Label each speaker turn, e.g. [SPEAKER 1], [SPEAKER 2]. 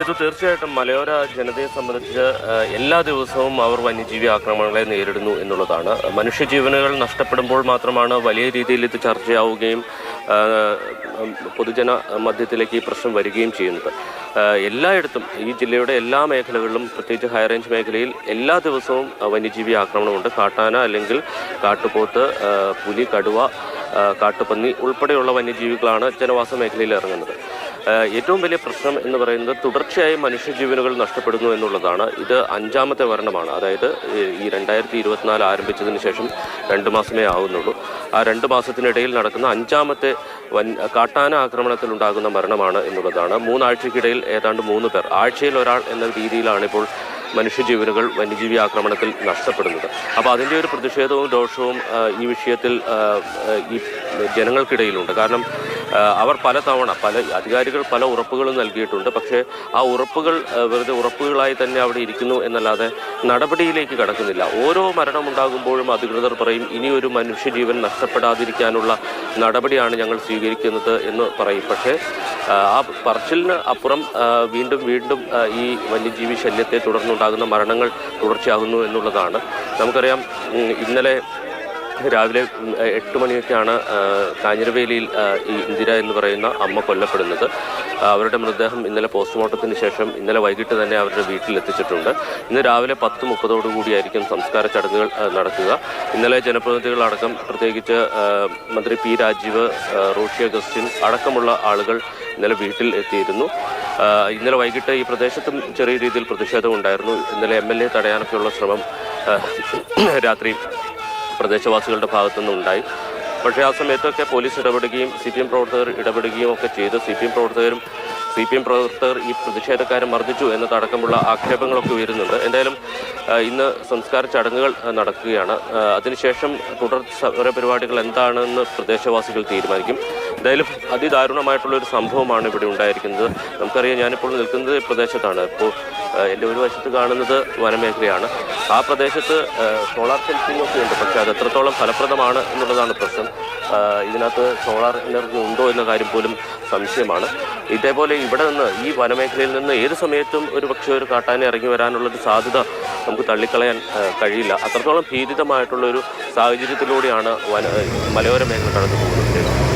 [SPEAKER 1] ഇത് തീർച്ചയായിട്ടും മലയോര ജനതയെ സംബന്ധിച്ച് എല്ലാ ദിവസവും അവർ വന്യജീവി ആക്രമണങ്ങളെ നേരിടുന്നു എന്നുള്ളതാണ്. മനുഷ്യജീവനുകൾ നഷ്ടപ്പെടുമ്പോൾ മാത്രമാണ് വലിയ രീതിയിൽ ഇത് ചർച്ചയാവുകയും പൊതുജന മധ്യത്തിലേക്ക് ഈ പ്രശ്നം വരികയും ചെയ്യുന്നത്. എല്ലായിടത്തും ഈ ജില്ലയുടെ എല്ലാ മേഖലകളിലും, പ്രത്യേകിച്ച് ഹൈറേഞ്ച് മേഖലയിൽ എല്ലാ ദിവസവും വന്യജീവി ആക്രമണമുണ്ട്. കാട്ടാന അല്ലെങ്കിൽ കാട്ടുപോത്ത്, പുലി, കടുവ, കാട്ടുപന്നി ഉൾപ്പെടെയുള്ള വന്യജീവികളാണ് ജനവാസ മേഖലയിൽ ഇറങ്ങുന്നത്. ഏറ്റവും വലിയ പ്രശ്നം എന്ന് പറയുന്നത് തുടർച്ചയായി മനുഷ്യജീവനുകൾ നഷ്ടപ്പെടുന്നു എന്നുള്ളതാണ്. ഇത് 5ാമത്തെ മരണമാണ്. അതായത് ഈ 2024 ആരംഭിച്ചതിന് ശേഷം 2 മാസമേ ആവുന്നുള്ളൂ. ആ 2 മാസത്തിനിടയിൽ നടക്കുന്ന 5ാമത്തെ കാട്ടാന ആക്രമണത്തിലുണ്ടാകുന്ന മരണമാണ് എന്നുള്ളതാണ്. 3 ആഴ്ചയ്ക്കിടയിൽ ഏതാണ്ട് 3 പേർ, ആഴ്ചയിൽ ഒരാൾ എന്ന രീതിയിലാണ് ഇപ്പോൾ മനുഷ്യജീവനുകൾ വന്യജീവി ആക്രമണത്തിൽ നഷ്ടപ്പെടുന്നത്. അപ്പോൾ അതിൻ്റെ ഒരു പ്രതിഷേധവും രോഷവും ഈ വിഷയത്തിൽ ഈ ജനങ്ങൾക്കിടയിലുണ്ട്. കാരണം അവർ പലതവണ അധികാരികൾ പല ഉറപ്പുകളും നൽകിയിട്ടുണ്ട്. പക്ഷേ ആ ഉറപ്പുകൾ വെറുതെ ഉറപ്പുകളായി തന്നെ അവിടെ ഇരിക്കുന്നു എന്നല്ലാതെ നടപടിയിലേക്ക് കടക്കുന്നില്ല. ഓരോ മരണമുണ്ടാകുമ്പോഴും അധികൃതർ പറയും ഇനിയൊരു മനുഷ്യജീവൻ നഷ്ടപ്പെടാതിരിക്കാനുള്ള നടപടിയാണ് ഞങ്ങൾ സ്വീകരിക്കുന്നത് എന്ന് പറയും. പക്ഷേ ആ പറച്ചിലിന് അപ്പുറം വീണ്ടും ഈ വന്യജീവി ശല്യത്തെ തുടർന്നുണ്ടാകുന്ന മരണങ്ങൾ തുടർച്ചയാകുന്നു എന്നുള്ളതാണ്. നമുക്കറിയാം, ഇന്നലെ രാവിലെ 8 മണിയൊക്കെയാണ് കാഞ്ഞിരവേലിയിൽ ഈ ഇന്ദിര എന്ന് പറയുന്ന അമ്മ കൊല്ലപ്പെടുന്നത്. അവരുടെ മൃതദേഹം ഇന്നലെ പോസ്റ്റ്മോർട്ടത്തിന് ശേഷം ഇന്നലെ വൈകിട്ട് തന്നെ അവരുടെ വീട്ടിലെത്തിച്ചിട്ടുണ്ട്. ഇന്ന് രാവിലെ 10:30 സംസ്കാര ചടങ്ങുകൾ നടക്കുക. ഇന്നലെ ജനപ്രതിനിധികളടക്കം, പ്രത്യേകിച്ച് മന്ത്രി പി രാജീവ്, റോഷി അഗസ്റ്റിൻ അടക്കമുള്ള ആളുകൾ ഇന്നലെ വീട്ടിൽ എത്തിയിരുന്നു. ഇന്നലെ വൈകിട്ട് ഈ പ്രദേശത്തും ചെറിയ രീതിയിൽ പ്രതിഷേധം ഉണ്ടായിരുന്നു. ഇന്നലെ MLA തടയാനൊക്കെയുള്ള ശ്രമം രാത്രി പ്രദേശവാസികളുടെ ഭാഗത്തുനിന്ന് ഉണ്ടായി. പക്ഷേ ആ സമയത്തൊക്കെ പോലീസ് ഇടപെടുകയും CPM പ്രവർത്തകർ ഇടപെടുകയും ഒക്കെ ചെയ്ത് CPM പ്രവർത്തകർ ഈ പ്രതിഷേധക്കാരെ മർദ്ദിച്ചു എന്നതടക്കമുള്ള ആക്ഷേപങ്ങളൊക്കെ ഉയരുന്നുണ്ട്. എന്തായാലും ഇന്ന് സംസ്കാര ചടങ്ങുകൾ നടക്കുകയാണ്. അതിനുശേഷം തുടർ സമരപരിപാടികൾ എന്താണെന്ന് പ്രദേശവാസികൾ തീരുമാനിക്കും. എന്തായാലും അതിദാരുണമായിട്ടുള്ളൊരു സംഭവമാണ് ഇവിടെ ഉണ്ടായിരിക്കുന്നത്. നമുക്കറിയാം, ഞാനിപ്പോൾ നിൽക്കുന്നത് പ്രദേശത്താണ്. ഇപ്പോൾ എൻ്റെ ഒരു വശത്ത് കാണുന്നത് വനമേഖലയാണ്. ആ പ്രദേശത്ത് സോളാർ ഫെൻസിംഗ് ഒക്കെ ഉണ്ട്. പക്ഷേ അത് എത്രത്തോളം ഫലപ്രദമാണ് എന്നുള്ളതാണ് പ്രശ്നം. ഇതിനകത്ത് സോളാർ എനർജി ഉണ്ടോ എന്ന കാര്യം പോലും സംശയമാണ്. ഇതേപോലെ ഇവിടെ നിന്ന്, ഈ വനമേഖലയിൽ നിന്ന് ഏത് സമയത്തും ഒരു കാട്ടാന ഇറങ്ങി വരാനുള്ളൊരു സാധ്യത നമുക്ക് തള്ളിക്കളയാൻ കഴിയില്ല. അത്രത്തോളം ഭീതിതമായിട്ടുള്ളൊരു സാഹചര്യത്തിലൂടെയാണ് മലയോര മേഖല കടന്നു പോകുന്നത്.